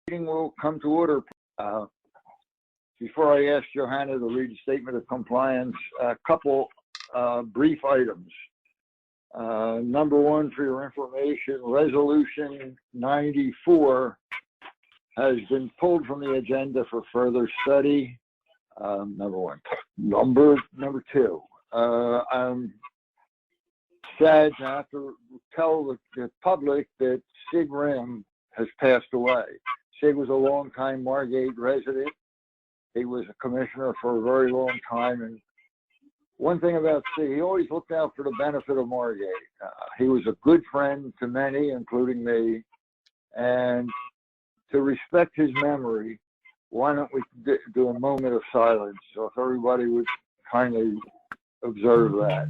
Meeting will come to order. Before I ask Johanna to read the statement of compliance, a couple brief items. Number one, for your information, Resolution 94 has been pulled from the agenda for further study. Number one. Number two, I'm sad to have to tell the public that Sig Rim has passed away. Sig was a longtime Margate resident. He was a commissioner for a very long time. And one thing about Sig, he always looked out for the benefit of Margate. He was a good friend to many, including me. And to respect his memory, why don't we do a moment of silence? So if everybody would kindly observe that.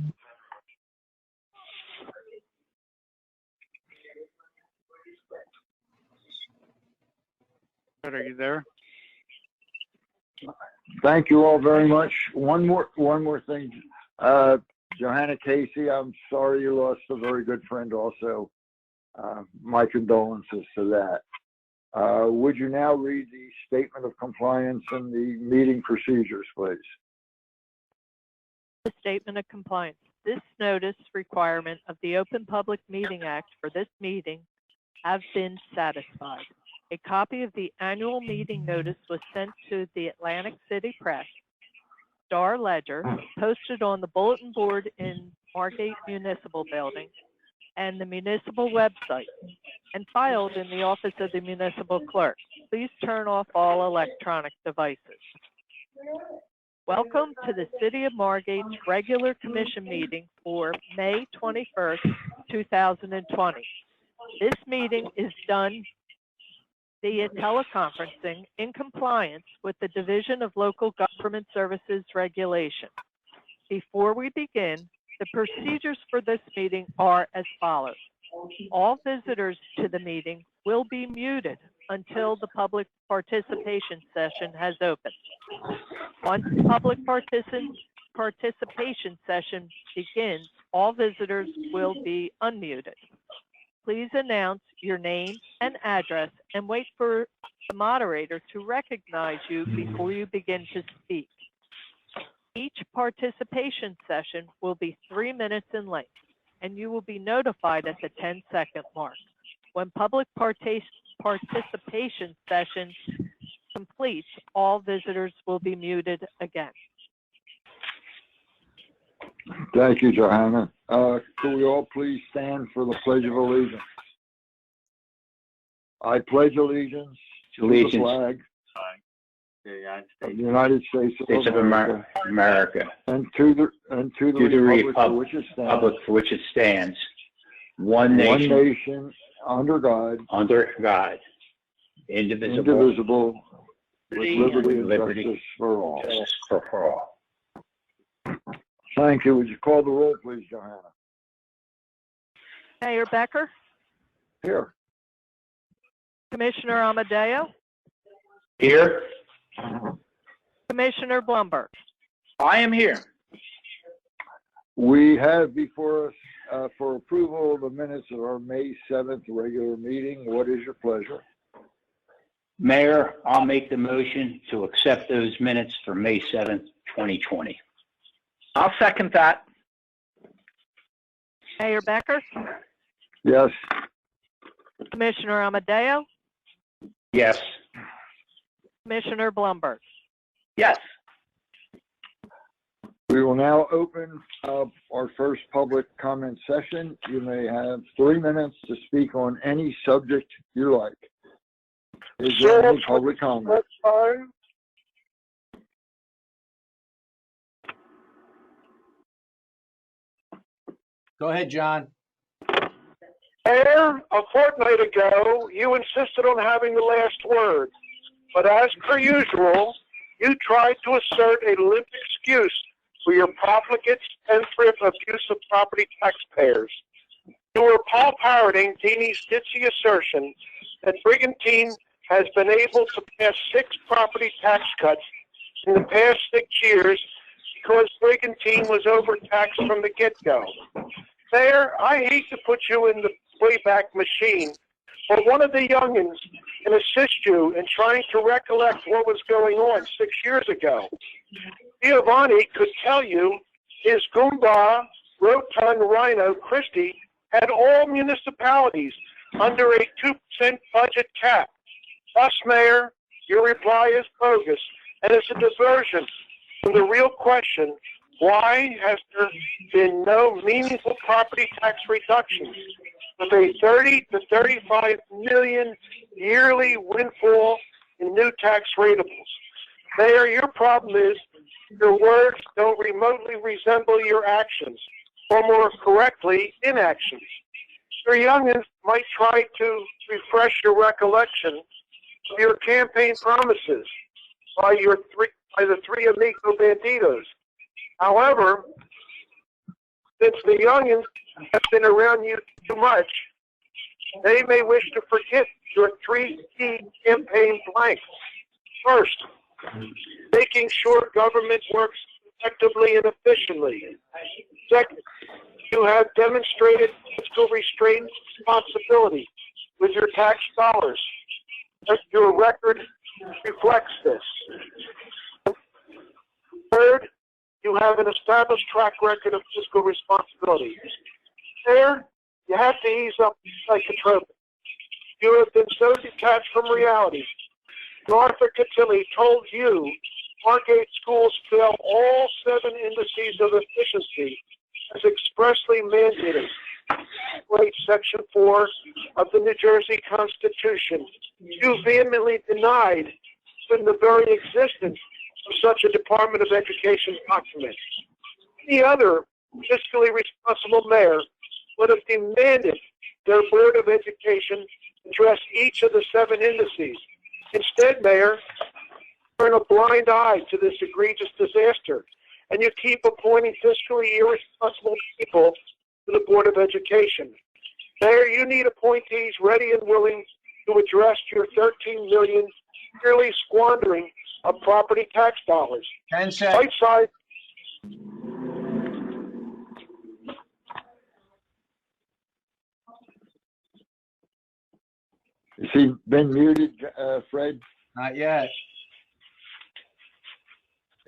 Are you there? Thank you all very much. One more thing. Johanna Casey, I'm sorry you lost a very good friend also. My condolences to that. Would you now read the statement of compliance and the meeting procedures, please? The statement of compliance. This notice requirement of the Open Public Meeting Act for this meeting have been satisfied. A copy of the annual meeting notice was sent to the Atlantic City Press, Star Ledger, posted on the bulletin board in Margate Municipal Building and the municipal website, and filed in the office of the municipal clerk. Please turn off all electronic devices. Welcome to the City of Margate's regular commission meeting for May 21st, 2020. This meeting is done via teleconferencing in compliance with the Division of Local Government Services Regulation. Before we begin, the procedures for this meeting are as follows. All visitors to the meeting will be muted until the public participation session has opened. Once the public participation session begins, all visitors will be unmuted. Please announce your name and address and wait for the moderator to recognize you before you begin to speak. Each participation session will be 3 minutes in length, and you will be notified at the 10-second mark. When public participation session completes, all visitors will be muted again. Thank you, Johanna. Could we all please stand for the Pledge of Allegiance? I pledge allegiance to the flag of the United States of America, and to the republic for which it stands, one nation, under God, indivisible, with liberty and justice for all. Thank you. Would you call the roll, please, Johanna? Mayor Becker? Here. Commissioner Amadeo? Here. Commissioner Blumberg? I am here. We have before us for approval the minutes of our May 7th regular meeting. What is your pleasure? Mayor, I'll make the motion to accept those minutes for May 7th, 2020. I'll second that. Mayor Becker? Yes. Commissioner Amadeo? Yes. Commissioner Blumberg? Yes. We will now open our first public comment session. You may have 3 minutes to speak on any subject you like. Is there any public comment? Go ahead, John. Mayor, a fortnight ago, you insisted on having the last word. But as per usual, you tried to assert a limp excuse for your profligate and thrift abuse of property taxpayers. You were parroting Deanie's ditzy assertion that Brigantine has been able to pass 6 property tax cuts in the past 6 years because Brigantine was overtaxed from the get-go. Mayor, I hate to put you in the Wayback Machine, or one of the youngins can assist you in trying to recollect what was going on 6 years ago. Giovanni could tell you his Goomba Rotund Rhino Christie had all municipalities under a 2% budget cap. Thus, Mayor, your reply is bogus and is a diversion from the real question: why has there been no meaningful property tax reductions with a 30 to 35 million yearly windfall in new tax ratables? Mayor, your problem is your words don't remotely resemble your actions, or more correctly, inactions. Your youngins might try to refresh your recollection of your campaign promises by the three amigo banditos. However, since the youngins have been around you too much, they may wish to forget your 3 key campaign blanks. First, making sure government works effectively and efficiently. Second, you have demonstrated fiscal restraint and responsibility with your tax dollars. Your record reflects this. Third, you have an established track record of fiscal responsibility. Third, you have to ease up psychotropic. You have been so detached from reality. Arthur Catilli told you Margate schools fail all 7 indices of efficiency as expressly mandated by Section 4 of the New Jersey Constitution. You vehemently denied even the very existence of such a Department of Education document. Any other fiscally responsible mayor would have demanded their Board of Education address each of the 7 indices. Instead, Mayor, you turn a blind eye to this egregious disaster, and you keep appointing fiscally irresponsible people to the Board of Education. Mayor, you need appointees ready and willing to address your $13 million yearly squandering of property tax dollars. 10 seconds. Right-side. Has he been muted, Fred? Not yet.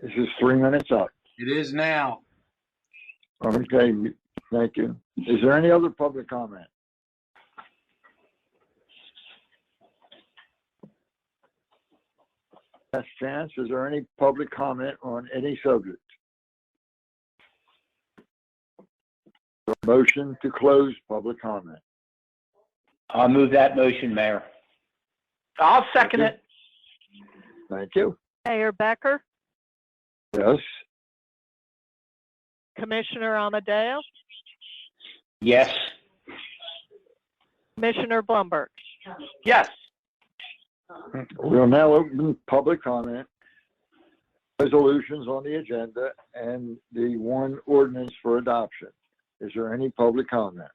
This is 3 minutes up. It is now. Okay, thank you. Is there any other public comment? Last chance, is there any public comment on any subject? Motion to close public comment. I'll move that motion, Mayor. I'll second it. Thank you. Mayor Becker, Yes, Commissioner Amadeo, Yes. Commissioner Blumberg. Yes. we'll now open public comment. Resolutions on the agenda and the one ordinance for adoption. Is there any public comment?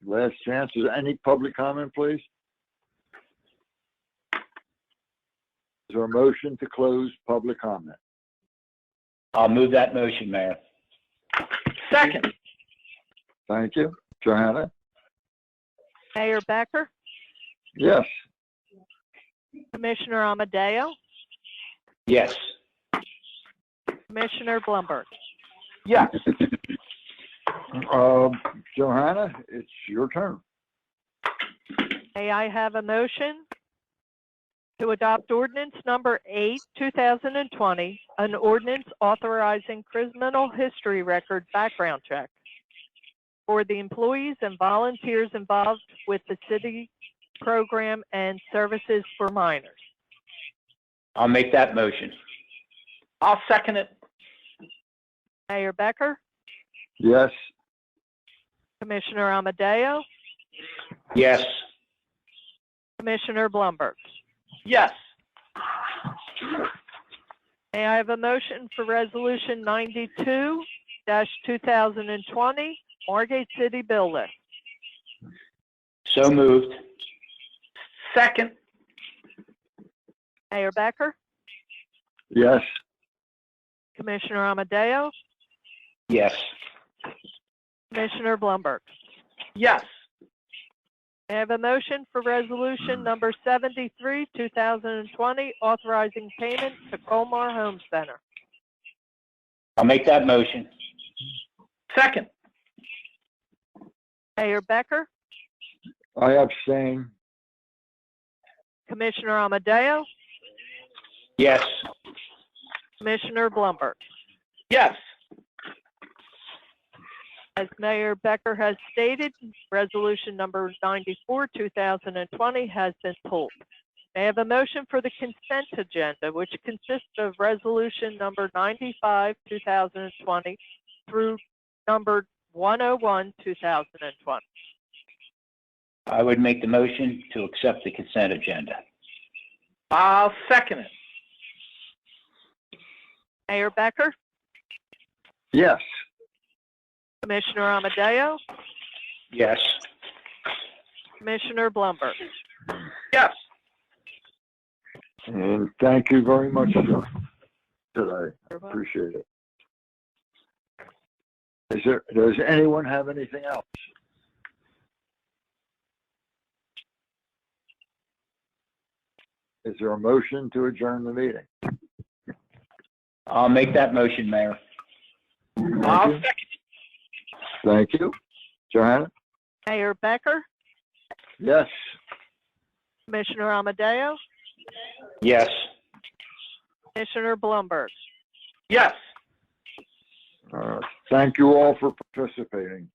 Last chance. Is there any public comment, please? Is there a motion to close public comment? I'll move that motion, Mayor. Second. Thank you. Johanna? Mayor Becker, Yes. Commissioner Amadeo, Yes. Commissioner Blumberg. Yes. Johanna, it's your turn. May I have a motion to adopt ordinance number 8, 2020, an ordinance authorizing criminal history record background check for the employees and volunteers involved with the city program and services for minors. I'll make that motion. I'll second it. Mayor Becker, Yes. Commissioner Amadeo, Yes. Commissioner Blumberg. Yes. May I have a motion for resolution 92-2020, Margate City Bill List? So moved. Second. Mayor Becker, Yes. Commissioner Amadeo, Yes. Commissioner Blumberg. Yes. I have a motion for resolution number 73, 2020, authorizing payment to Colmar Home Center. I'll make that motion. Second. Mayor Becker, I abstain. Commissioner Amadeo, Yes. Commissioner Blumberg. Yes. As Mayor Becker has stated, resolution number 94, 2020 has been pulled. May I have a motion for the consent agenda, which consists of resolution number 95, 2020 through number 101, 2020. I would make the motion to accept the consent agenda. I'll second it. Mayor Becker, Yes. Commissioner Amadeo, Yes. Commissioner Blumberg. Yes. And thank you very much, John, today. Appreciate it. Does anyone have anything else? Is there a motion to adjourn the meeting? I'll make that motion, Mayor. I'll Thank you. second it. Thank you. Johanna? Mayor Becker, Yes. Commissioner Amadeo, Yes. Commissioner Blumberg. Yes. Thank you all for participating.